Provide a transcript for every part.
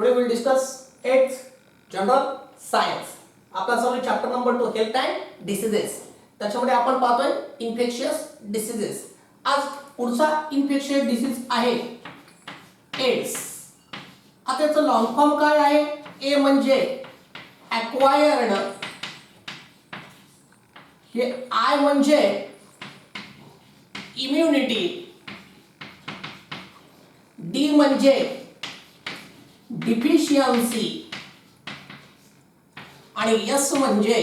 Today we will discuss 8th General Science. आपला चालू chapter number 2 health and diseases. त्याच्यामध्ये आपण पाहतोय इन्फेक्शियस डिसीजेस. आज पुढचा इन्फेक्शियस डिसीज आहे एड्स. आता याचं लॉंग फॉर्म काय आहे? ए म्हणजे ॲक्वायर्ड, हे आय म्हणजे इम्युनिटी, डी म्हणजे डिफिशियन्सी आणि एस म्हणजे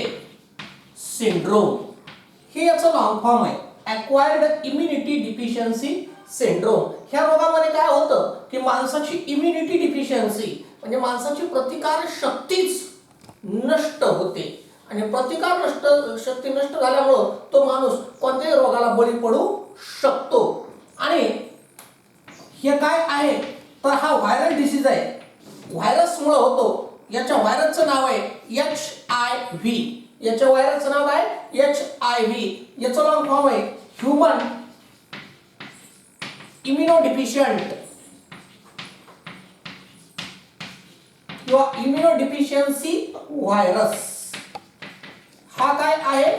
सिंड्रोम. हे याचं लॉंग फॉर्म आहे, ॲक्वायर्ड इम्युनिटी डिफिशियन्सी सिंड्रोम. ह्या रोगामध्ये काय होतं की माणसाची इम्युनिटी डिफिशियन्सी म्हणजे माणसाची प्रतिकार शक्तीच नष्ट होते आणि प्रतिकार शक्ती नष्ट झाल्यामुळं तो माणूस कोणत्याही रोगाला बळी पडू शकतो. आणि हे काय आहे तर हा व्हायरल डिसीज आहे, व्हायरसमुळे होतो. याच्या व्हायरसचं नाव आहे HIV. याच्या व्हायरसचं नाव आहे HIV. याचं लॉंग फॉर्म आहे ह्यूमन इम्युनोडिफिशियंट किंवा इम्युनोडिफिशियन्सी व्हायरस. हा काय आहे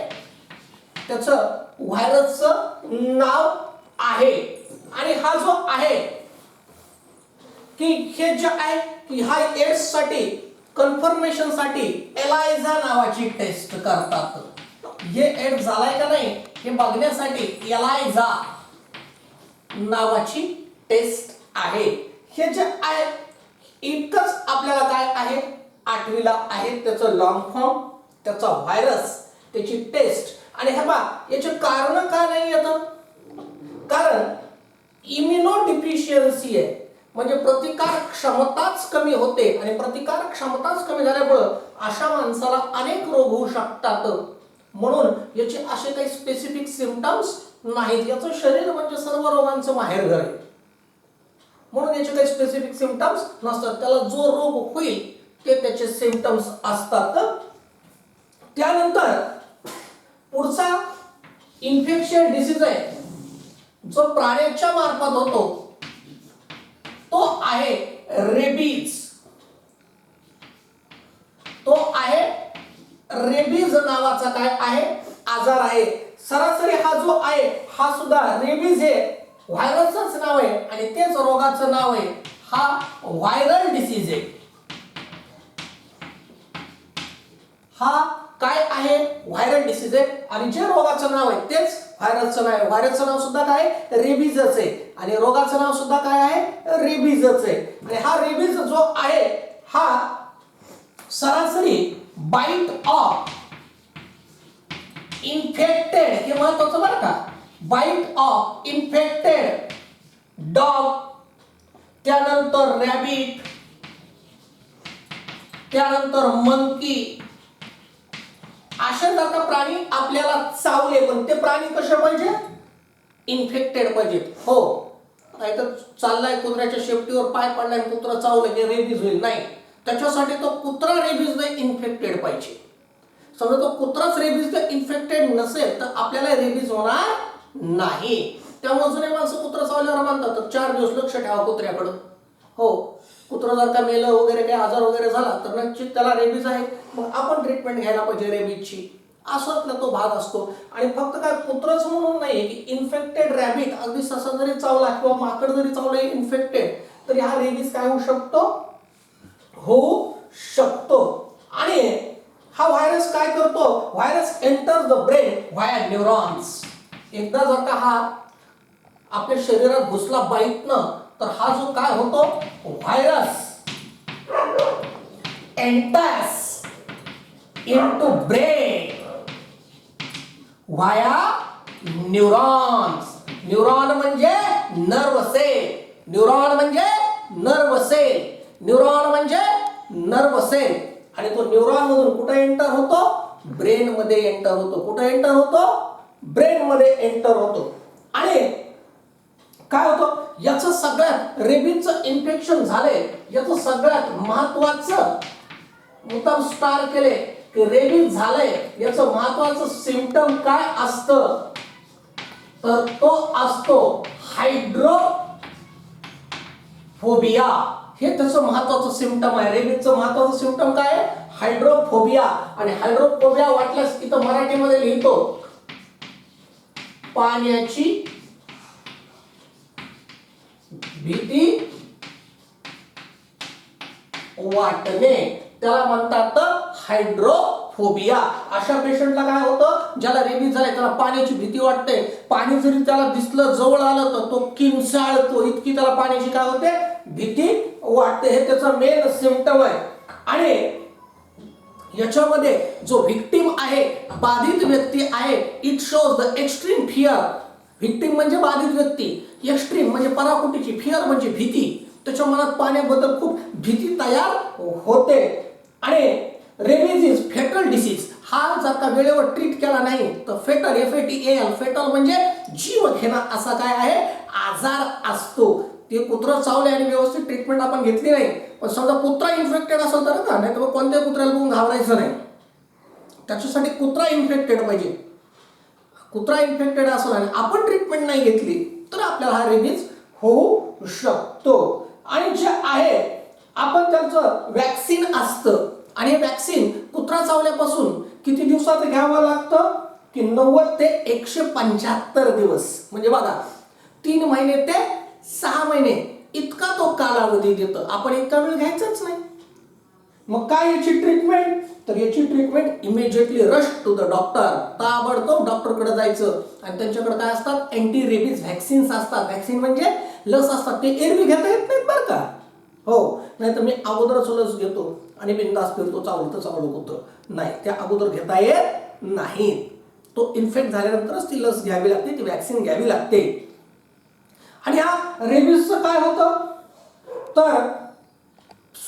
त्याचं व्हायरसचं नाव आहे. आणि हा जो आहे की हे जे आहे की हा एड्स साठी कन्फर्मेशन साठी एलायझा नावाची टेस्ट करतात. हे एड्स झालाय का नाही हे बघण्यासाठी एलायझा नावाची टेस्ट आहे. हे जे आहे इतकंच आपल्याला काय आहे 8वीला आहे. त्याचं लॉंग फॉर्म, त्याचा व्हायरस, त्याची टेस्ट. आणि हे बघा याचे कारण का नाही येतं, कारण इम्युनोडिफिशियन्सी आहे म्हणजे प्रतिकार क्षमताच कमी होते आणि प्रतिकार क्षमताच कमी झाल्यामुळे अशा माणसाला अनेक रोग होऊ शकतात. म्हणून याचे असे काही स्पेसिफिक सिम्पटम्स नाहीत. याचं शरीर म्हणजे सर्व रोगांचं माहेरघर आहे म्हणून याचे काही स्पेसिफिक सिम्पटम्स नसतात. त्याला जो रोग होईल ते त्याचे सिम्पटम्स असतात. त्यानंतर पुढचा इन्फेक्शियस डिसीज आहे जो प्राण्यांच्या मार्फत होतो तो आहे रेबीज. तो आहे रेबीज नावाचा काय आहे आजार आहे. सरासरी हा जो आहे हा सुद्धा रेबीज हे व्हायरसच नाव आहे आणि तेच रोगाचं नाव आहे. हा व्हायरल डिसीज आहे. हा काय आहे व्हायरल डिसीज आहे आणि जे रोगाचं नाव आहे तेच व्हायरसचं नाव आहे. व्हायरसचं नाव सुद्धा काय रेबीजच आहे आणि रोगाचं नाव सुद्धा काय आहे रेबीजच आहे. आणि हा रेबीज जो आहे हा सरासरी बाईट ऑफ इन्फेक्टेड, हे महत्वाचं बरं का, बाईट ऑफ इन्फेक्टेड डॉग, त्यानंतर रॅबिट, त्यानंतर मंकी अशा जर का प्राणी आपल्याला चावले पण ते प्राणी कसे पाहिजे इन्फेक्टेड पाहिजेत. हो नाहीतर चाललाय कुत्र्याच्या शेपटीवर पाय पडलाय कुत्रा चावलं की रेबीज होईल नाही. त्याच्यासाठी तो कुत्रा रेबीजने इन्फेक्टेड पाहिजे. समजा तो कुत्राच रेबीजने इन्फेक्टेड नसेल तर आपल्याला रेबीज होणार नाही. त्यामुळे जुने माणसं कुत्रा चावल्यावर म्हणतात तर 4 दिवस लक्ष ठेवा कुत्र्याकडं. हो कुत्रा जर का मेलं वगैरे काही आजार वगैरे झाला तर निश्चित त्याला रेबीज आहे मग आपण ट्रीटमेंट घ्यायला पाहिजे रेबीजची. असातला तो भाग असतो. आणि फक्त काय कुत्रच म्हणून नाही की इन्फेक्टेड रॅबिट अगदी ससा जरी चावला किंवा माकड जरी चावलं इन्फेक्टेड तरी हा रेबीज काय होऊ शकतो. आणि हा व्हायरस काय करतो, virus enter the brain via neurons. एकदा जर का हा आपल्या शरीरात घुसला बाईटनं तर हा जो काय होतो virus enters into brain via neurons. Neuron म्हणजे नर्व सेल, न्यूरॉन म्हणजे नर्व सेल, न्यूरॉन म्हणजे नर्व सेल. आणि तो न्यूरॉन मधून कुठे एंटर होतो ब्रेन मध्ये एंटर होतो. कुठे एंटर होतो ब्रेन मध्ये एंटर होतो. आणि काय होतं याचं सगळ्यात रेबीजचं इन्फेक्शन झाले याचं सगळ्यात महत्वाचं मुद्दाम स्टार केले की रेबीज झालंय याचं महत्वाचं सिम्पटम काय असतं तर तो असतो हायड्रोफोबिया. हे त्याचं महत्वाचं सिम्पटम आहे. रेबीजचं महत्वाचं सिम्पटम काय आहे? हायड्रोफोबिया. आणि हायड्रोफोबिया वाटल्यास इथं मराठीमध्ये लिहितो पाण्याची भीती वाटणे, त्याला म्हणतात हायड्रोफोबिया. अशा पेशंटला काय होतं, ज्याला रेबीज झालाय त्याला पाण्याची भीती वाटते. पाणी जरी त्याला दिसलं, जवळ आलं तर तो किंचाळतो, इतकी त्याला पाण्याची काय होते, भीती वाटते. हे त्याचं मेन सिम्पटम आहे. आणि याच्यामध्ये जो व्हिक्टिम आहे, बाधित व्यक्ती आहे, it shows the extreme fear. Victim म्हणजे बाधित व्यक्ती, एक्स्ट्रीम म्हणजे पराकोटीची, फिअर म्हणजे भीती. त्याच्या मनात पाण्याबद्दल खूप भीती तयार होते. आणि रेबीज इज फेटल डिसीज. हा जर का वेळेवर ट्रीट केला नाही तर फेटल, FATAL, फेटल म्हणजे जीव घेणं असा काय आहे, आजार असतो. ते कुत्रं चावले आणि व्यवस्थित ट्रीटमेंट आपण घेतली नाही, पण समजा कुत्रा इन्फेक्टेड असेल तर का नाही, तर कोणत्या कुत्र्याला बघून घाबरायचं नाही. त्याच्यासाठी कुत्रा इन्फेक्टेड पाहिजे. कुत्रा इन्फेक्टेड असेल आणि आपण ट्रीटमेंट नाही घेतली तर आपल्याला हा रेबीज होऊ शकतो. आणि जे आहे आपण त्यांचं वॅक्सिन असतं, आणि हे वॅक्सिन कुत्रा चावल्यापासून किती दिवसात घ्यावं लागतं की 90 ते 175 दिवस. म्हणजे बघा 3 महिने ते 6 महिने इतका तो कालावधी देतो. आपण इतका वेळ घ्यायचाच नाही. मग काय याची ट्रीटमेंट, तर याची treatment immediately rush to the doctor. ताबडतोब डॉक्टरकडे जायचं. आणि त्यांच्याकडे काय असतात, अँटी रेबीज व्हॅक्सिन्स असतात. व्हॅक्सिन म्हणजे लस असतात. ते एरवी घेता येत नाहीत बरं का. हो, नाही तर मी अगोदरच लस घेतो आणि बिनधास्त फिरतो, चावलं तर चावलं होतं, नाही, त्या अगोदर घेता येत नाही. तो इन्फेक्ट झाल्यानंतरच ती लस घ्यावी लागते, ती व्हॅक्सिन घ्यावी लागते. आणि हा रेबीजचं काय होतं, तर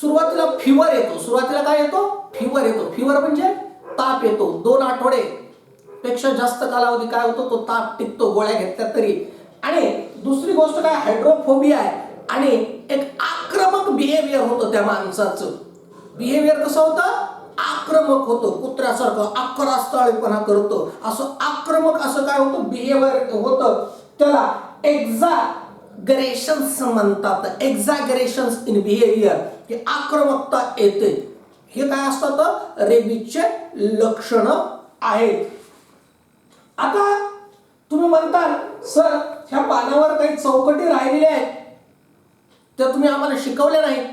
सुरुवातीला फिवर येतो. सुरुवातीला काय येतो, फिवर येतो. फिवर म्हणजे ताप येतो. 2 आठवडे पेक्षा जास्त कालावधी काय होतो, तो ताप टिकतो गोळ्या घेतल्या तरी. आणि दुसरी गोष्ट काय, हायड्रोफोबिया आहे. आणि एक आक्रमक बिहेवियर होतं त्या माणसाचं. बिहेवियर कसं होतं, आक्रमक होतं, कुत्र्यासारखं अक्रास्तळपणा करतो, असं आक्रमक असं काय होतं, बिहेवियर होतं. त्याला एक्झॅगरेशन्स म्हणतात. एक्झॅगरेशन्स इन बिहेवियर, की आक्रमकता येते. हे काय असतात, रेबीजचे लक्षण आहेत. आता तुम्ही म्हणताल सर ह्या पानावर काही चौकटी राहिलेल्या आहेत, त्या तुम्ही आम्हाला शिकवल्या नाहीत.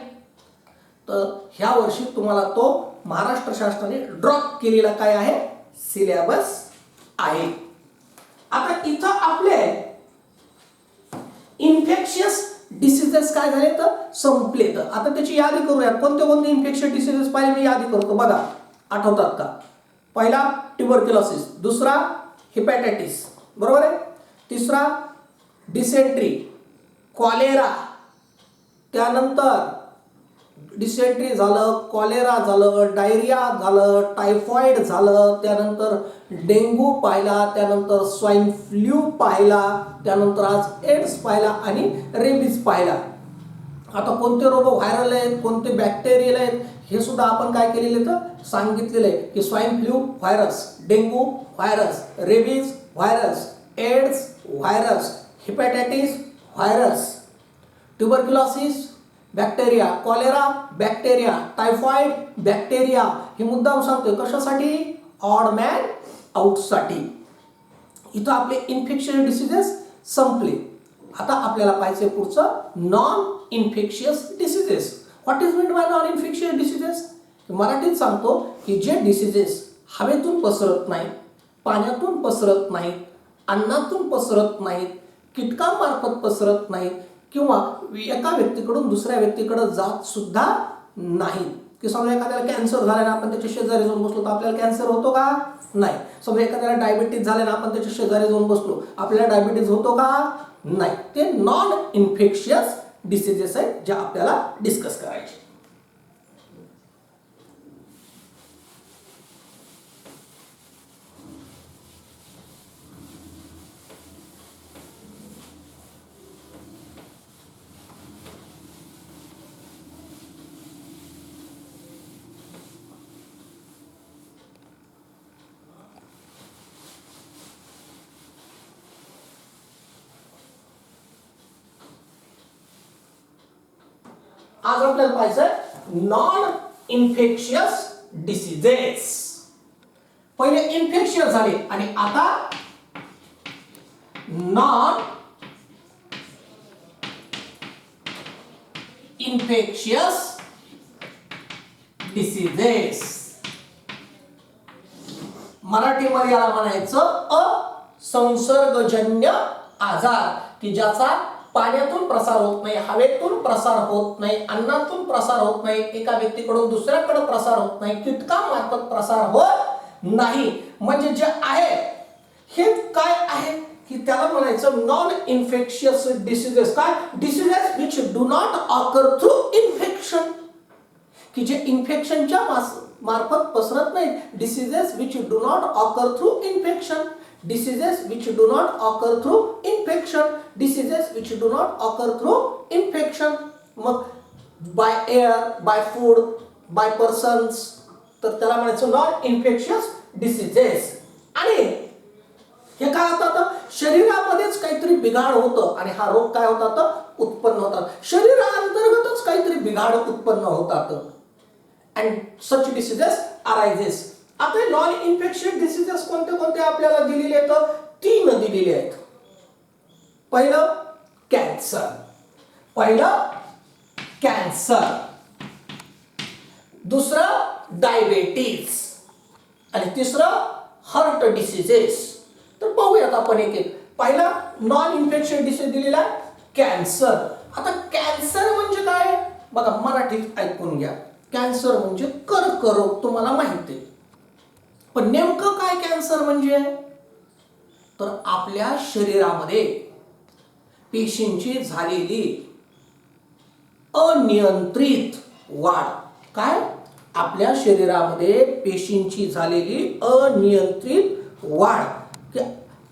तर ह्या वर्षी तुम्हाला तो महाराष्ट्र शासनाने ड्रॉप केलेला काय आहे, सिलेबस आहे. आता इथं आपले इन्फेक्शियस डिसीजेस काय झाले तर संपले. तर आता त्याची यादी करूया. कोणते कोणते इन्फेक्शियस डिसीजेस पाहिजे मी यादी करतो. बघा, आठवतात का? पहिला ट्युबरक्युलोसिस, दुसरा हेपॅटायटिस, बरोबर आहे. तिसरा डिसेंट्री, कॉलेरा, त्यानंतर डिसेंट्री झालं, कॉलेरा झालं, डायरिया झालं, टायफॉइड झालं, त्यानंतर डेंग्यू पाहिला, त्यानंतर स्वाईन फ्लू पाहिला, त्यानंतर आज एड्स पाहिला आणि रेबीज पाहिला. आता कोणते रोग व्हायरल आहेत, कोणते बॅक्टेरियल आहेत, हे सुद्धा आपण काय केलेले तर सांगितलेलं आहे. की swine flu virus, dengue virus, rabies virus, AIDS virus, hepatitis virus, tuberculosis bacteria, cholera bacteria, typhoid bacteria. हे मुद्दाम सांगतोय कशासाठी, ऑड मॅन आउटसाठी. इथं आपले इन्फेक्शियस डिसीजेस संपले. आता आपल्याला पाहिजे पुढचं non infectious diseases. What is mean by non infectious diseases, मराठीत सांगतो की जे डिसीजेस हवेतून पसरत नाहीत, पाण्यातून पसरत नाहीत, अन्नातून पसरत नाहीत, कीटकांमार्फत पसरत नाहीत, किंवा एका व्यक्तीकडून दुसऱ्या व्यक्तीकडे जात सुद्धा नाही. की समजा एखाद्याला कॅन्सर झाला ना, आपण त्याच्या शेजारी जाऊन बसलो तर आपल्याला कॅन्सर होतो का, नाही. समजा एखाद्याला डायबिटीज झाले ना, आपण त्याच्या शेजारी जाऊन बसलो, आपल्याला डायबिटीज होतो का, नाही. ते नॉन इन्फेक्शियस डिसीजेस आहेत जे आपल्याला डिस्कस करायचे. आज आपल्याला पाहायचं नॉन इन्फेक्शियस डिसीजेस. पहिले इन्फेक्शियस झाले आणि आता नॉन इन्फेक्शियस डिसीजेस. मराठीमध्ये याला म्हणायचं असंसर्गजन्य आजार, की ज्याचा पाण्यातून प्रसार होत नाही, हवेतून प्रसार होत नाही, अन्नातून प्रसार होत नाही, एका व्यक्तीकडून दुसऱ्याकडे प्रसार होत नाही, कीटकामार्फत प्रसार होत नाही. म्हणजे जे आहे हे काय आहे की त्याला म्हणायचं नॉन इन्फेक्शियस डिसीजेस. काय? Diseases which do not occur through infection, की जे इन्फेक्शनच्या मार्फत पसरत नाही. Diseases which do not occur through infection. Diseases which do not occur through infection. Diseases which do not occur through infection. मग by air, by food, by persons, तर त्याला म्हणायचं नॉन इन्फेक्शियस डिसीजेस. आणि हे काय होतं, शरीरामध्येच काहीतरी बिघाड होतं आणि हा रोग काय होतात, उत्पन्न होतात. शरीराअंतर्गतच काहीतरी बिघाड उत्पन्न होतात. And such diseases arises. आता नॉन इन्फेक्शियस डिसीजेस कोणते कोणते आपल्याला दिलेले आहेत? 3 दिलेले आहेत. पहिलं कॅन्सर. दुसरं डायबेटीज आणि तिसरं हार्ट डिसीजेस. तर पाहूयात आपण एक एक. पहिला नॉन इन्फेक्शियस डिसीज दिलेला कॅन्सर. आता कॅन्सर म्हणजे काय बघा, मराठीत ऐकून घ्या. कॅन्सर म्हणजे कर्करोग, तुम्हाला माहिती आहे. पण नेमकं काय कॅन्सर म्हणजे? तर आपल्या शरीरामध्ये पेशींची झालेली अनियंत्रित वाढ. काय? आपल्या शरीरामध्ये पेशींची झालेली अनियंत्रित वाढ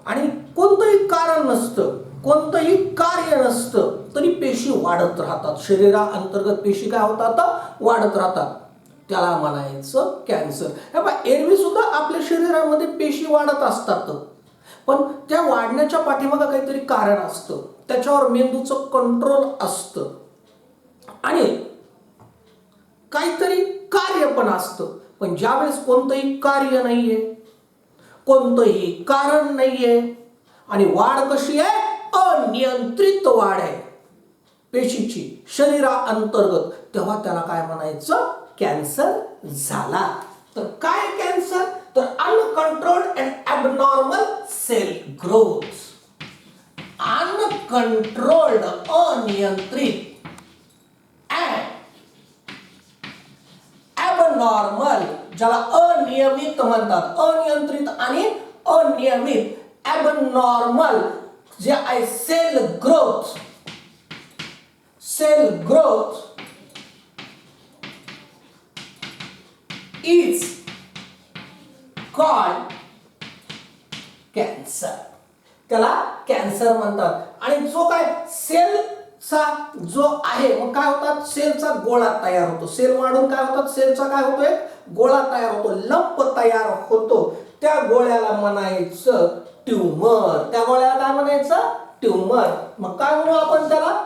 आणि कोणतंही कारण नसतं, कोणतंही कार्य नसतं, तरी पेशी वाढत राहतात. शरीराअंतर्गत पेशी काय होतात, वाढत राहतात. त्याला म्हणायचं कॅन्सर. हे बघा, एरवी सुद्धा आपल्या शरीरामध्ये पेशी वाढत असतात, पण त्या वाढण्याच्या पाठीमागे काहीतरी कारण असतं, त्याच्यावर मेंदूचं कंट्रोल असतं आणि काहीतरी कार्य पण असतं. पण ज्यावेळेस कोणतंही कार्य नाहीये, कोणतंही कारण नाहीये आणि वाढ कशी आहे, अनियंत्रित वाढ आहे पेशीची शरीराअंतर्गत, तेव्हा त्याला काय म्हणायचं, कॅन्सर झाला. तर काय कॅन्सर? तर uncontrolled and abnormal cell growth. Uncontrolled, अनियंत्रित अँड ॲबनॉर्मल, ज्याला अनियमित म्हणतात. अनियंत्रित आणि अनियमित, ॲबनॉर्मल जे आहे cell growth. Cell growth is called cancer. त्याला कॅन्सर म्हणतात. आणि जो काय सेलचा जो आहे, मग काय होतात, सेलचा गोळा तयार होतो. सेल वाढून काय होतात, सेलचा काय होतोय, गोळा तयार होतो, लंप तयार होतो. त्या गोळ्याला म्हणायचं ट्यूमर. त्या गोळ्याला काय म्हणायचं, ट्यूमर. मग काय म्हणू आपण त्याला,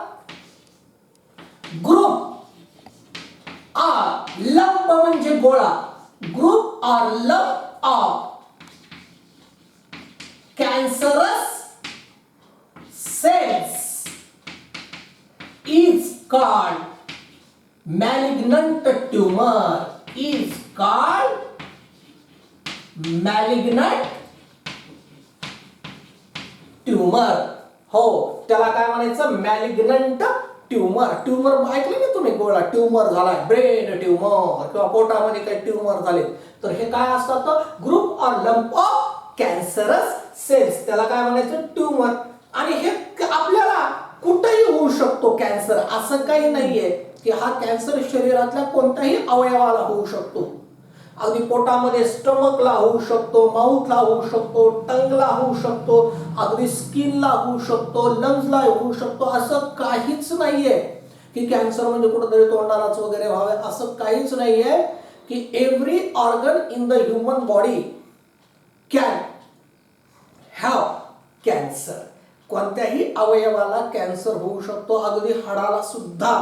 ग्रुप आर, लंप म्हणजे गोळा, group or lump of cancerous cells is called malignant tumor. Is called malignant tumor. हो, त्याला काय म्हणायचं, मॅलिग्नंट ट्यूमर. ट्यूमर ऐकलं ना तुम्ही, गोळा ट्यूमर झाला, ब्रेन ट्यूमर किंवा पोटामध्ये काही ट्यूमर झाले, तर हे काय असतात, group or lump of cancerous cells. त्याला काय म्हणायचं, ट्यूमर. आणि हे आपल्याला कुठेही होऊ शकतो कॅन्सर. असं काही नाहीये की हा कॅन्सर शरीरातल्या कोणत्याही अवयवाला होऊ शकतो. अगदी पोटामध्ये स्टमकला होऊ शकतो, माउथला होऊ शकतो, टंगला होऊ शकतो, अगदी स्किनला होऊ शकतो, लंग्सला होऊ शकतो. असं काहीच नाहीये की कॅन्सर म्हणजे कुठेतरी तोंडालाच वगैरे व्हावे, असं काहीच नाहीये. की every organ in the human body can have cancer. कोणत्याही अवयवाला कॅन्सर होऊ शकतो, अगदी हाडाला सुद्धा.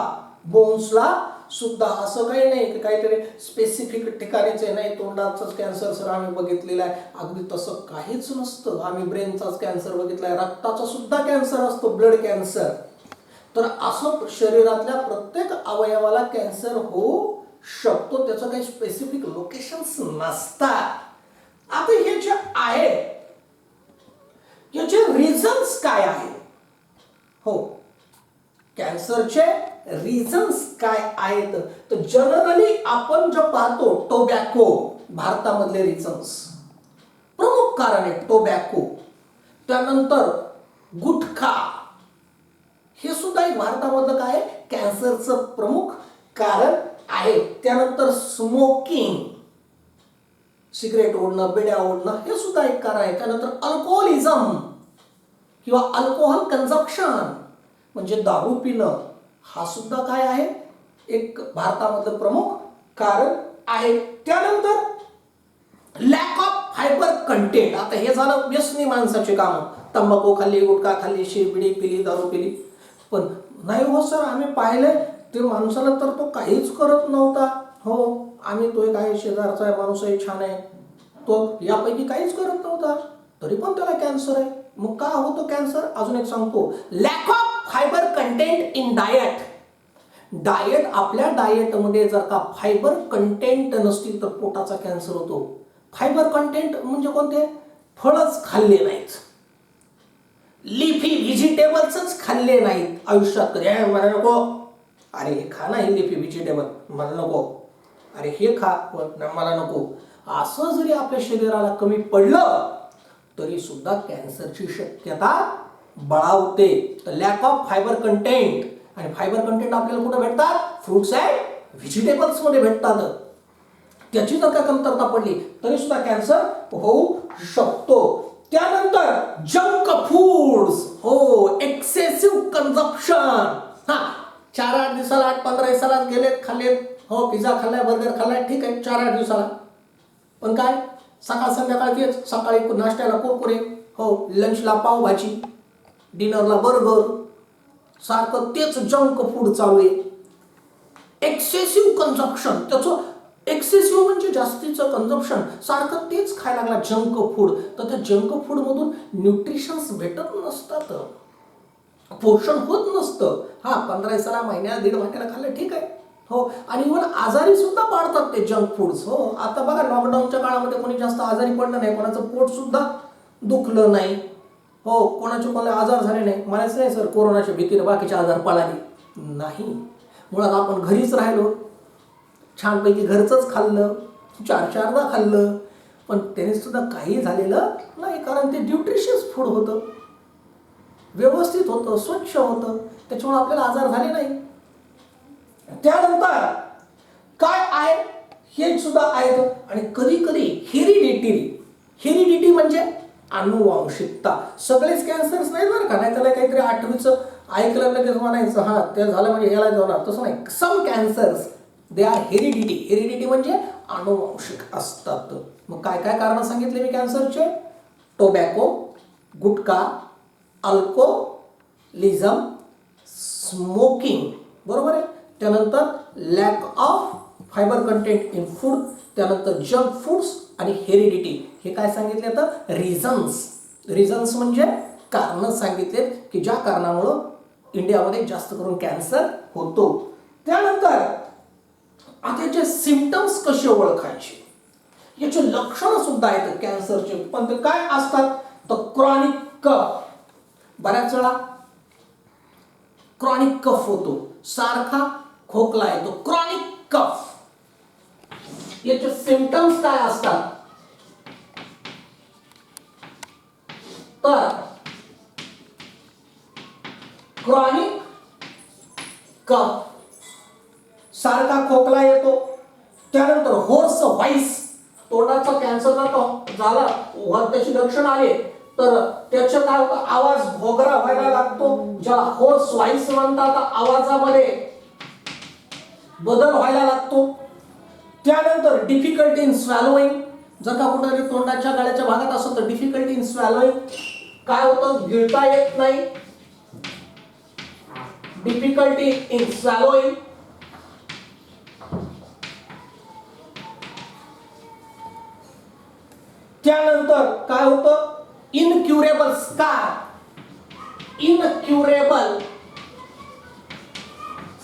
बोन्सला सुद्धा. असं काही नाही की काहीतरी स्पेसिफिक ठिकाणीच आहे, नाही तोंडाचाच कॅन्सर सर आम्ही बघितलेला आहे, अगदी तसं काहीच नसतं. आम्ही ब्रेनचाच कॅन्सर बघितलाय, रक्ताचा सुद्धा कॅन्सर असतो, ब्लड कॅन्सर. तर असं शरीरातल्या प्रत्येक अवयवाला कॅन्सर होऊ शकतो, त्याचं काही स्पेसिफिक लोकेशन्स नसतात. आता हे जे आहे याचे रिझन्स काय आहे? हो, कॅन्सरचे रिझन्स काय आहेत? तर जनरली आपण जे पाहतो टोबॅको, भारतामधले रिझन्स प्रमुख कारण आहे टोबॅको. त्यानंतर गुटखा, हे सुद्धा एक भारतामधलं काय कॅन्सरचं प्रमुख कारण आहे. त्यानंतर स्मोकिंग, सिगरेट ओढणं, बिड्या ओढणं, हे सुद्धा एक कारण आहे. त्यानंतर अल्कोहोलिझम किंवा अल्कोहोल कन्झम्पशन म्हणजे दारू पिणं, हा सुद्धा काय आहे एक भारतामधलं प्रमुख कारण आहे. त्यानंतर लॅक ऑफ फायबर कंटेंट. आता हे झालं व्यसनी माणसाचे काम, तंबाखू खाल्ली, गुटखा खाल्ली, बिडी पिली, दारू पिली. पण नाही हो सर, आम्ही पाहिले ते माणसाला तर तो काहीच करत नव्हता. हो, आम्ही तो काय शेजारचा आहे माणूस आहे, छान आहे, तो यापैकी काहीच करत नव्हता, तरी पण त्याला कॅन्सर आहे. मग का होतो कॅन्सर? अजून एक सांगतो, lack of fibre content in diet. Diet, आपल्या डाएटमध्ये जर का फायबर कंटेंट नसतील तर पोटाचा कॅन्सर होतो. फायबर कंटेंट म्हणजे कोणते? फळच खाल्ले नाहीत, लिफी व्हेजिटेबल्सच खाल्ले नाहीत आयुष्यात कधी. मला नको, अरे हे खा ना, हे लिफी व्हेजिटेबल, मला नको, अरे हे खा, मला नको. असं जरी आपल्या शरीराला कमी पडलं तरी सुद्धा कॅन्सरची शक्यता बळावते. तर लॅक ऑफ फायबर कंटेंट, आणि फायबर कंटेंट आपल्याला कुठे भेटतात? फ्रुट्स अँड व्हेजिटेबल्स मध्ये भेटतात. त्याची जर का कमतरता पडली तरी सुद्धा कॅन्सर होऊ शकतो. त्यानंतर जंक फूड्स, हो, एक्सेसिव्ह कन्झम्पशन. हा, 4-8 दिवसाला, 8-15 दिवसाला गेलेत, खाल्लेत, हो, पिझ्झा खाल्लाय, बर्गर खाल्लाय, ठीक आहे 4-8 दिवसाला. पण काय सकाळ संध्याकाळ तेच, सकाळी नाश्त्याला कुरकुरे, हो, लंचला पावभाजी, डिनरला बर्गर, सारखं तेच जंक फूड चालू आहे. एक्सेसिव्ह कन्झम्पशन, त्याचं एक्सेसिव्ह म्हणजे जास्तीचं कन्झम्पशन, सारखं तेच खायला लागला जंक फूड. तर त्या जंक फूड मधून न्यूट्रिशन्स भेटत नसतात, पोषण होत नसतं. हा, 15 दिवसाला, महिन्याला, 1.5 महिन्याला खाल्लं, ठीक आहे, हो. आणि इव्हन आजारी सुद्धा पाडतात ते जंक फूड्स. हो, आता बघा लॉकडाऊनच्या काळामध्ये कोणी जास्त आजारी पडलं नाही, कोणाचं पोट सुद्धा दुखलं नाही, हो, कोणाला आजार झाले नाही. म्हणायचं नाही सर कोरोनाच्या भीतीने बाकीचे आजार पळाले नाही, मुळात आपण घरीच राहिलो, छानपैकी घरचंच खाल्लं, 4-4दा खाल्लं, पण त्याने सुद्धा काही झालेलं नाही, कारण ते न्यूट्रिशियस फूड होतं, व्यवस्थित होतं, स्वच्छ होतं, त्याच्यामुळे आपल्याला आजार झाले नाही. त्यानंतर काय आहे हे सुद्धा आहेत. आणि कधी कधी हेरिडिटी म्हणजे अनुवांशिकता. सगळेच कॅन्सर्स नाही बरं का, नाही त्याला काहीतरी 8वीचं ऐकलं लगेच म्हणायचं हा ते झालं म्हणजे याला जाणार, तसं नाही. सम कॅन्सर्स दे आर हेरिडिटी म्हणजे अनुवांशिक असतात. मग काय काय कारण सांगितले मी कॅन्सरचे? टोबॅको, गुटखा, अल्कोहोलिझम, स्मोकिंग, बरोबर आहे. त्यानंतर lack of fibre content in food, त्यानंतर जंक फूड्स आणि हेरिडिटी. हे काय सांगितले तर रिझन्स म्हणजे कारण सांगितलेत की ज्या कारणामुळं इंडियामध्ये जास्त करून कॅन्सर होतो. त्यानंतर आता याचे सिम्पटम्स कसे ओळखायचे, याचे लक्षणं सुद्धा आहेत कॅन्सरचे. पण ते काय असतात तर क्रॉनिक कफ, बऱ्याच वेळा क्रॉनिक कफ होतो, सारखा खोकला येतो, क्रॉनिक कफ. याचे सिम्पटम्स काय असतात तर क्रॉनिक कफ, सारखा खोकला येतो, त्यानंतर होर्स व्हॉइस, तोंडाचा कॅन्सर झाला, त्याची लक्षण आले तर त्याचं काय होतं, आवाज घोगरा व्हायला लागतो, ज्याला होर्स व्हॉइस म्हणतात. आवाजामध्ये बदल व्हायला लागतो. त्यानंतर डिफिकल्टी इन स्वॅलोइंग, जर का कुठे तोंडाच्या गळ्याच्या भागात असेल तर डिफिकल्टी इन स्वॅलोइंग, काय होतं, गिळता येत नाही, डिफिकल्टी इन स्वॅलोइंग. त्यानंतर काय होतं, इनक्युरेबल स्कार, इनक्युरेबल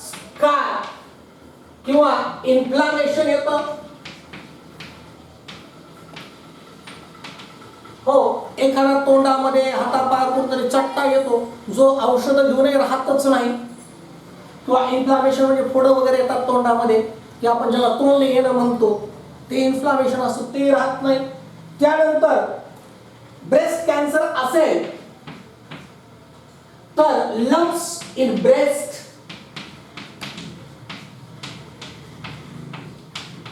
स्कार किंवा इन्फ्लामेशन येतं. हो, एखादा तोंडामध्ये हातापाय कुठतरी चट्टा येतो, जो औषध घेऊनही राहतच नाही, किंवा इन्फ्लामेशन म्हणजे फोड वगैरे येतात तोंडामध्ये, की आपण ज्याला तोंड येणं म्हणतो, ते इन्फ्लामेशन असतं, ते राहत नाही. त्यानंतर ब्रेस्ट कॅन्सर असेल तर lumps in breast,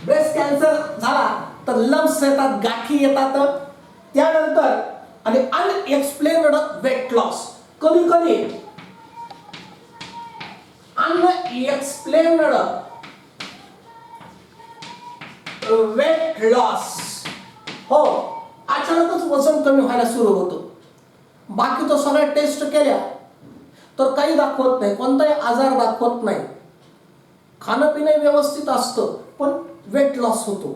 breast cancer झाला तर लम्प्स येतात, गाठी येतात. त्यानंतर आणि अनएक्सप्लेन्ड वेट लॉस, कधी कधी अनएक्सप्लेन्ड वेट लॉस. हो, अचानकच वजन कमी व्हायला सुरू होतं. बाकी तो सगळ्या टेस्ट केल्या तर काही दाखवत नाही, कोणताही आजार दाखवत नाही, खाणं पिणं व्यवस्थित असतं, पण वेट लॉस होतो,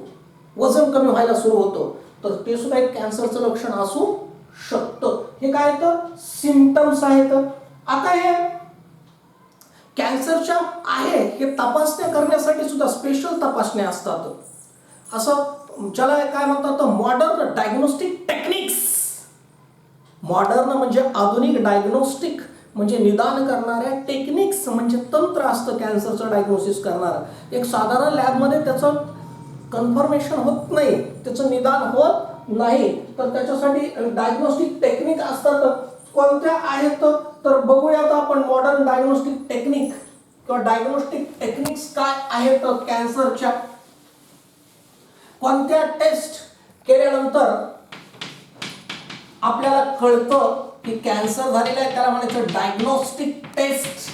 वजन कमी व्हायला सुरू होतं, तर ते सुद्धा एक कॅन्सरचं लक्षण असू शकतं. हे काय तर सिम्पटम्स आहेत. आता हे कॅन्सरच्या आहे हे तपासण्या करण्यासाठी सुद्धा स्पेशल तपासण्या असतात. असं ज्याला काय म्हणतात, मॉडर्न डायग्नोस्टिक टेक्निक्स. मॉडर्न म्हणजे आधुनिक, डायग्नोस्टिक म्हणजे निदान करणाऱ्या टेक्निक्स म्हणजे तंत्र असतं कॅन्सरचं डायग्नोसिस करणारं. एक साधारण लॅबमध्ये त्याचं कन्फर्मेशन होत नाही, त्याचं निदान होत नाही, तर त्याच्यासाठी डायग्नोस्टिक टेक्निक असतात. कोणत्या आहेत तर बघूयात आपण. मॉडर्न डायग्नोस्टिक टेक्निक किंवा डायग्नोस्टिक टेक्निक्स काय आहेत कॅन्सरच्या. कोणत्या टेस्ट केल्यानंतर आपल्याला कळतं की कॅन्सर झालेला आहे, त्याला म्हणायचं डायग्नोस्टिक टेस्ट.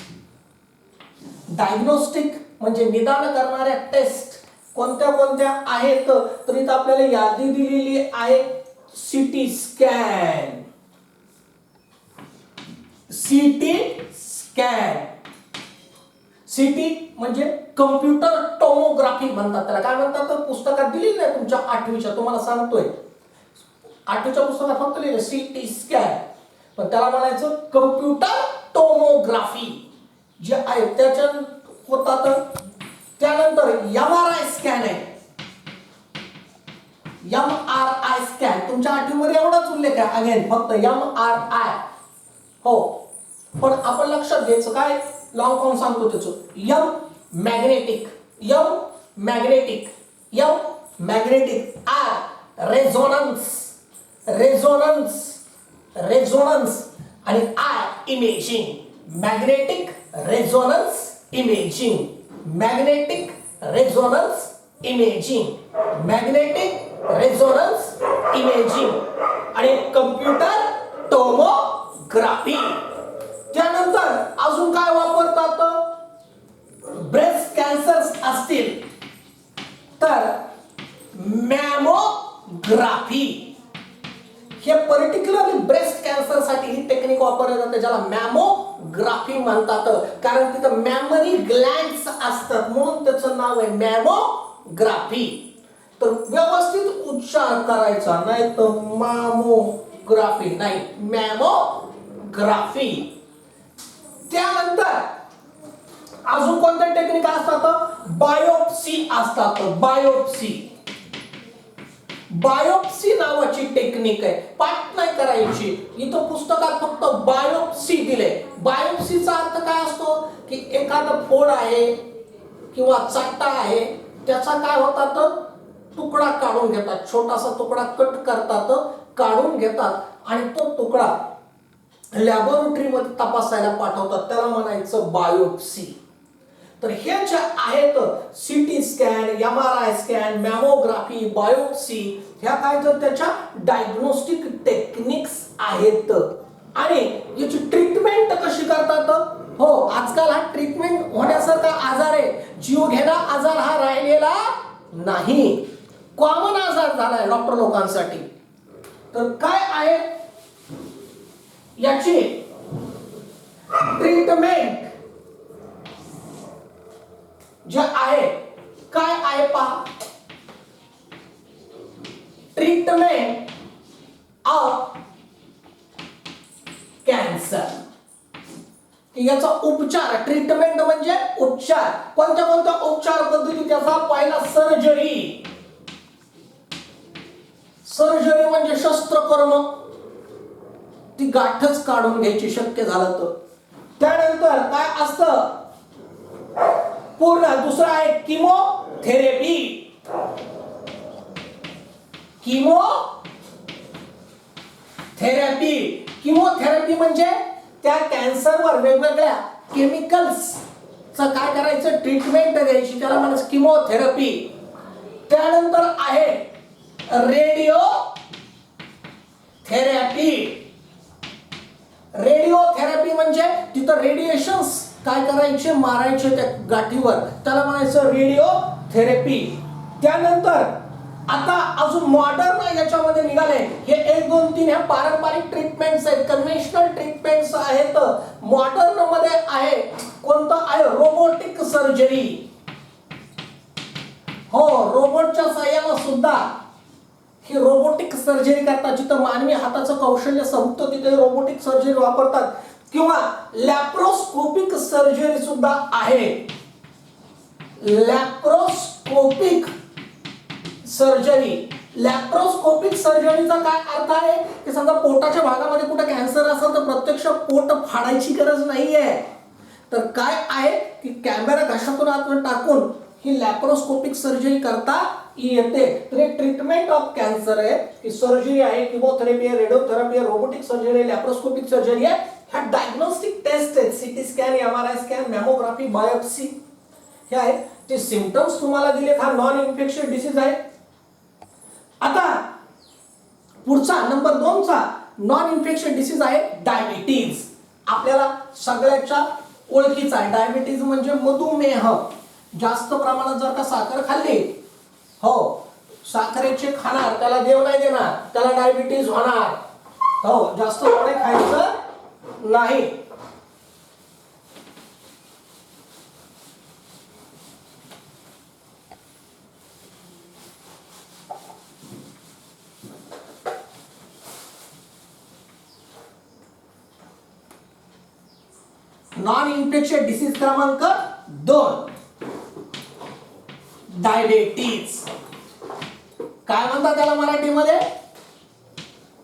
डायग्नोस्टिक म्हणजे निदान करणाऱ्या टेस्ट कोणत्या कोणत्या आहेत, तर इथं आपल्याला यादी दिलेली आहे. CT scan, CT scan, CT म्हणजे कम्प्युटर टोमोग्राफी म्हणतात त्याला. काय म्हणतात तर पुस्तकात दिलेली नाही तुमच्या 8वीच्या, तुम्हाला सांगतोय 8वीच्या पुस्तकात फक्त लिहिलं सीटी स्कॅन, पण त्याला म्हणायचं कम्प्युटर टोमोग्राफी जे आहे त्याच्या होतात. त्यानंतर MRI स्कॅन आहे, MRI स्कॅन तुमच्या 8वीमध्ये एवढाच उल्लेख आहे, अगेन फक्त MRI. हो, पण आपण लक्षात घ्यायचं काय, लॉंग फॉर्म सांगतो त्याचं. Magnetic, magnetic, magnetic. Resonance, resonance, resonance आणि imaging. Magnetic resonance imaging, magnetic resonance imaging, magnetic resonance imaging आणि कम्प्युटर टोमोग्राफी. त्यानंतर अजून काय वापरतात, ब्रेस्ट कॅन्सर असतील तर मॅमोग्राफी. हे पर्टिक्युलरली ब्रेस्ट कॅन्सर साठी ही टेक्निक वापरली जाते, ज्याला मॅमोग्राफी म्हणतात, कारण तिथं मॅमरी ग्लँड्स असतात म्हणून त्याचं नाव आहे मॅमोग्राफी. तर व्यवस्थित उच्चार करायचा, नाही तर मॅमोग्राफी नाही, मॅमोग्राफी. त्यानंतर अजून कोणत्या टेक्निक असतात, बायोप्सी असतात. बायोप्सी, बायोप्सी नावाची टेक्निक आहे, पाठ नाही करायची. इथं पुस्तकात फक्त बायोप्सी दिले. बायोप्सीचा अर्थ काय असतो की एखादं फोड आहे किंवा चट्टा आहे, त्याचा काय होतात तुकडा काढून घेतात, छोटासा तुकडा कट करतात, काढून घेतात आणि तो तुकडा लॅबोरेटरीमध्ये तपासायला पाठवतात, त्याला म्हणायचं बायोप्सी. तर हे जे आहेत CT scan, MRI scan, mammography, biopsy, ह्या काय तर त्याच्या डायग्नोस्टिक टेक्निक्स आहेत. आणि याची ट्रीटमेंट कशी करतात. हो, आजकाल हा ट्रीटमेंट होण्यासारखा आजार आहे, जीवघेणा आजार हा राहिलेला नाही, कॉमन आजार झालाय डॉक्टर लोकांसाठी. तर काय आहे याची ट्रीटमेंट जे आहे, काय आहे पहा. Treatment of cancer. याचा उपचार, ट्रीटमेंट म्हणजे उपचार. कोणत्या कोणत्या उपचार पद्धती? त्याचा पहिला सर्जरी. सर्जरी म्हणजे शस्त्रकर्म, ती गाठच काढून घ्यायची शक्य झालं तर. त्यानंतर काय असतं? पूर्ण दुसरा आहे किमोथेरपी. किमोथेरपी. किमोथेरपी म्हणजे त्या कॅन्सरवर वेगवेगळ्या केमिकल्स काय करायचं? ट्रीटमेंट द्यायची, त्याला म्हणायचं किमोथेरपी. त्यानंतर आहे रेडिओ थेरपी. रेडिओथेरपी म्हणजे तिथं रेडिएशन्स काय करायचे? मारायचे त्या गाठीवर, त्याला म्हणायचं रेडिओ थेरपी. त्यानंतर आता अजून मॉडर्न याच्यामध्ये निघाले हे 1 2 3 ह्या पारंपरिक ट्रीटमेंट्स आहेत, कन्व्हेन्शनल ट्रीटमेंट्स आहेत. मॉडर्न मध्ये आहे कोणतं? आहे रोबोटिक सर्जरी. हो, रोबोटच्या सहाय्याने सुद्धा ही रोबोटिक सर्जरी करतात. जिथं मानवी हाताचं कौशल्य संपतं तिथे रोबोटिक सर्जरी वापरतात. किंवा लॅप्रोस्कोपिक सर्जरी सुद्धा आहे. Laparoscopic surgery. लॅप्रोस्कोपिक सर्जरीचा काय अर्थ आहे? की समजा पोटाच्या भागामध्ये कुठे कॅन्सर असेल तर प्रत्यक्ष पोट फाडायची गरज नाहीये. तर काय आहे की कॅमेरा घशातून आतून टाकून ही लॅप्रोस्कोपिक सर्जरी करता येते. तर हे ट्रीटमेंट ऑफ कॅन्सर आहे, ही सर्जरी आहे, किमोथेरपी आहे, रेडिओथेरपी आहे, रोबोटिक सर्जरी आहे, लॅप्रोस्कोपिक सर्जरी आहे. ह्या डायग्नोस्टिक टेस्ट आहेत, CT scan, MRI scan, mammography, biopsy. हे आहे ते सिम्पटम्स तुम्हाला दिले. हा नॉन इन्फेक्शियस डिसीज आहे. आता पुढचा नंबर 2 चा नॉन इन्फेक्शियस डिसीज आहे डायबिटीज. आपल्याला सगळ्याच्या ओळखीचा आहे. डायबिटीज म्हणजे मधुमेह. जास्त प्रमाणात जर का साखर खाल्ली, हो, साखरेचे खाणार त्याला देव नाही देणार, त्याला डायबिटीज होणार. हो, जास्त गोडे खायचं नाही. नॉन इन्फेक्शियस डिसीज क्रमांक 2 डायबिटीज. काय म्हणतात त्याला मराठीमध्ये?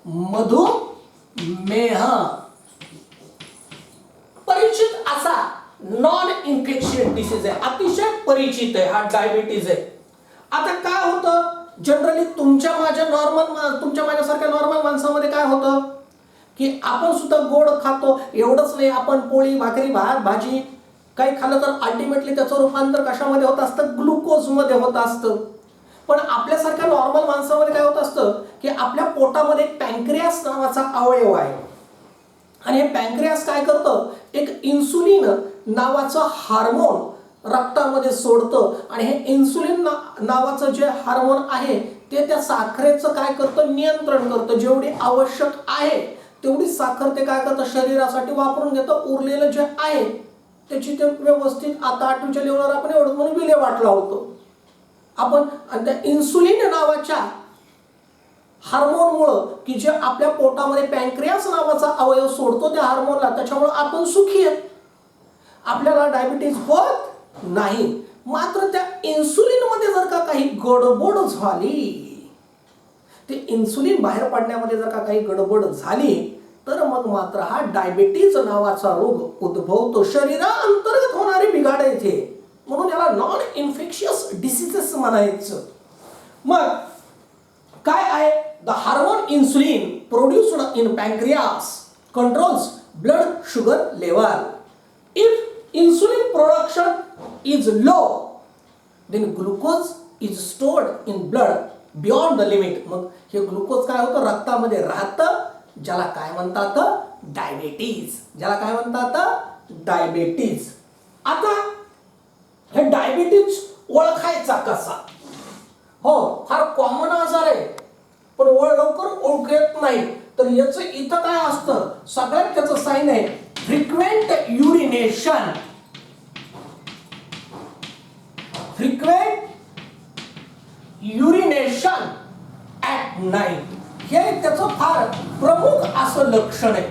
मधुमेह. परिचित असा नॉन इन्फेक्शियस डिसीज आहे, अतिशय परिचित आहे हा डायबिटीज आहे. आता काय होतं जनरली तुमच्या माझ्यासारख्या नॉर्मल माणसामध्ये काय होतं की आपण सुद्धा गोड खातो. एवढंच नाही, आपण पोळी भाकरी भात भाजी काही खाल्लं तर अल्टिमेटली त्याचं रूपांतर कशामध्ये होत असतं? ग्लुकोज मध्ये होत असतं. पण आपल्यासारख्या नॉर्मल माणसामध्ये काय होत असतं की आपल्या पोटामध्ये पॅन्क्रियास नावाचा अवयव आहे. आणि हे पॅन्क्रियास काय करतं? एक इन्सुलिन नावाचं हार्मोन रक्तामध्ये सोडतं. आणि हे इन्सुलिन नावाचं जे हार्मोन आहे ते त्या साखरेचं काय करतं? नियंत्रण करतं. जेवढी आवश्यक आहे तेवढी साखर ते काय करतं? शरीरासाठी वापरून घेतं. उरलेलं जे आहे त्याची ते व्यवस्थित आता 8वीच्या लेवलवर आपण एवढं म्हणून विल्हेवाट लावतो आपण. आणि त्या इन्सुलिन नावाच्या हार्मोनमुळं की जे आपल्या पोटामध्ये पॅन्क्रियास नावाचा अवयव सोडतो त्या हार्मोनला, त्याच्यामुळे आपण सुखी आहे, आपल्याला डायबिटीज होत नाही. मात्र त्या इन्सुलिन मध्ये जर का काही गडबड झाली, ते इन्सुलिन बाहेर पडण्यामध्ये जर का काही गडबड झाली तर मग मात्र हा डायबिटीज नावाचा रोग उद्भवतो. शरीराअंतर्गत होणारी बिघाड येते, म्हणून याला नॉन इन्फेक्शियस डिसीजेस म्हणायचं. मग काय आहे? The hormone insulin produced in pancreas controls blood sugar level. If insulin production is low then glucose is stored in blood beyond the limit. मग हे ग्लुकोज काय होतं? रक्तामध्ये राहतं, ज्याला काय म्हणतात? डायबिटीज. ज्याला काय म्हणतात? डायबिटीज. आता हे डायबिटीज ओळखायचा कसा? हो, फार कॉमन आजार आहे पण लवकर ओळखू येत नाही. तर याचं इथं काय असतं? सगळ्यात त्याचं साईन आहे फ्रिक्वेंट युरिनेशन. फ्रिक्वेंट urination at नाही. हे त्याचं फार प्रमुख असं लक्षण आहे.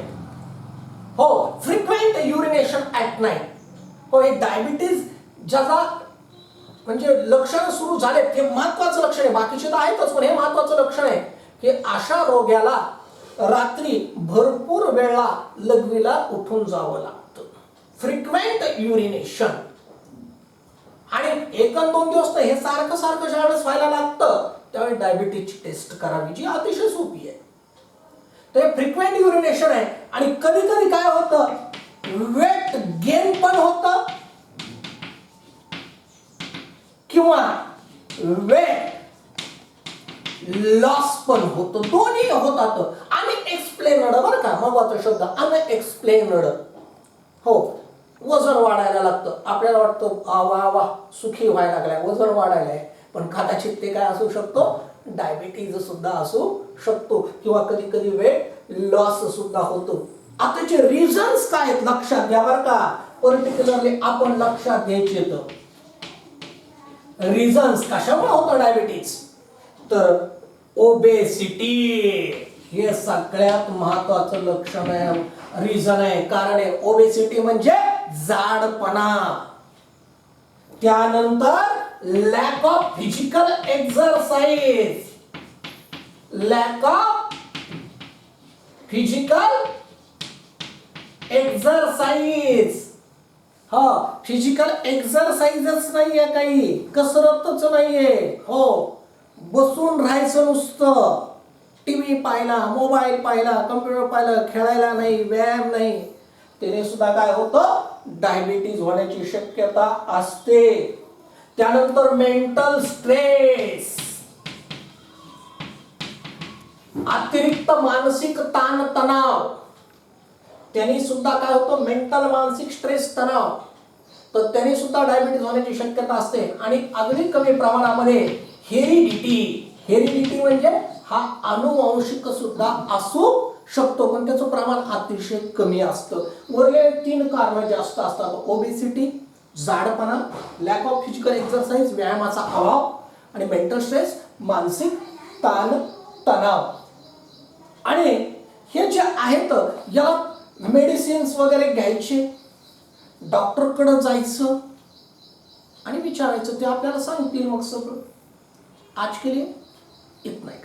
हो, फ्रिक्वेंट युरिनेशन ॲट नाईट. हो, हे डायबिटीज ज्याचा म्हणजे लक्षण सुरू झाले हे महत्वाचं लक्षण आहे. बाकीचे तर आहेतच, पण हे महत्वाचं लक्षण आहे की अशा रोग्याला रात्री भरपूर वेळा लघवीला उठून जावं लागतं. फ्रिक्वेंट युरिनेशन. आणि 1-2 दिवस तर हे सारखं सारखं ज्यावेळेस व्हायला लागतं त्यावेळी डायबिटीजची टेस्ट करावी, जी अतिशय सोपी आहे. तर फ्रिक्वेंट युरिनेशन आहे. आणि कधी कधी काय होतं, वेट गेन पण होतं किंवा वेट लॉस पण होतो, दोन्ही होतात. अनएक्सप्लेनड, बरं का महत्वाचा शब्द, अनएक्सप्लेनड. हो, वजन वाढायला लागतं. आपल्याला वाटतं वा वा सुखी व्हायला लागलाय, वजन वाढायलाय, पण कदाचित ते काय असू शकतो, डायबिटीज सुद्धा असू शकतो किंवा कधी कधी वेट लॉस सुद्धा होतो. आताचे रिझन्स काय आहेत लक्षात घ्या बरं का, पर्टिक्युलरली आपण लक्षात घ्यायचे. तर रिझन्स कशामुळे होतं डायबिटीज, तर ओबेसिटी हे सगळ्यात महत्वाचं लक्षण आहे, रिझन आहे, कारण आहे. ओबेसिटी म्हणजे जाडपणा. त्यानंतर lakh of physical exercise. Lakh of physical exercise. हा, फिजिकल एक्सरसाइजच नाहीये, काही कसरतच नाहीये. हो, बसून राहायचं नुसतं, टीव्ही पाहिला, मोबाईल पाहिला, कम्प्युटर पाहिला, खेळायला नाही, व्यायाम नाही, त्याने सुद्धा काय होतं, डायबिटीज होण्याची शक्यता असते. त्यानंतर मेंटल स्ट्रेस, अतिरिक्त मानसिक ताण तणाव, त्यांनी सुद्धा काय होतं, मेंटल मानसिक स्ट्रेस तणाव, तर त्यांनी सुद्धा डायबिटीज होण्याची शक्यता असते. आणि अगदी कमी प्रमाणामध्ये हेरिडिटी. हेरिडिटी म्हणजे हा अनुवांशिक सुद्धा असू शकतो, पण त्याचं प्रमाण अतिशय कमी असतं. वरले 3 कारण जास्त असतात, ओबेसिटी, जाडपणा, लॅक ऑफ फिजिकल एक्सरसाइज, व्यायामाचा अभाव, आणि मेंटल स्ट्रेस, मानसिक ताण तणाव. आणि हे जे आहेत या मेडिसिन्स वगैरे घ्यायचे, डॉक्टरकडे जायचं आणि विचारायचं, ते आपल्याला सांगतील मग सगळं. आज के लिए इतना ही.